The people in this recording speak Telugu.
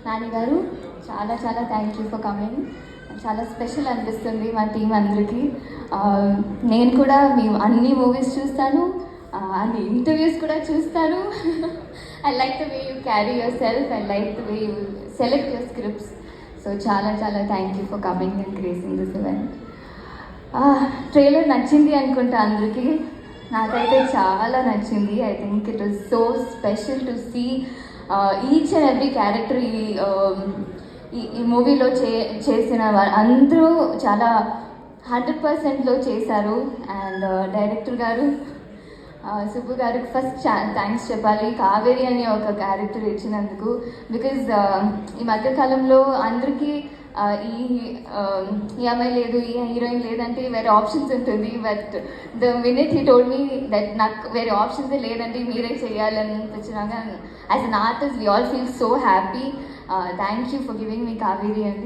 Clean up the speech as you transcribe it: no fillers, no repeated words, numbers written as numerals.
నాని గారు చాలా చాలా థ్యాంక్ యూ ఫర్ కమింగ్. చాలా స్పెషల్ అనిపిస్తుంది మా టీం అందరికీ. నేను కూడా మీ అన్ని మూవీస్ చూస్తాను, అన్ని ఇంటర్వ్యూస్ కూడా చూస్తాను. I like the way you carry yourself, I like the way you select your scripts. So చాలా చాలా thank you for coming and gracing this event. Trailer నచ్చింది అనుకుంటా అందరికీ. నాకైతే చాలా నచ్చింది. I think it was so special to see each and every character ఈ మూవీలో చేసిన అందరూ చాలా 100%లో చేశారు. అండ్ డైరెక్టర్ గారు సుబ్బు గారికి ఫస్ట్ థ్యాంక్స్ చెప్పాలి, కావేరి అని ఒక క్యారెక్టర్ ఇచ్చినందుకు. బికాజ్ ఈ మధ్యకాలంలో అందరికీ ఈ అమ్మాయి లేదు, ఈ హీరోయిన్ లేదంటే వేరే ఆప్షన్స్ ఉంటుంది. But the minute he told me that నాకు వేరే ఆప్షన్సే లేదండి, మీరే చేయాలని అనిపించినాక as an artist we all feel so happy. Thank you for giving me Kaveri అండి.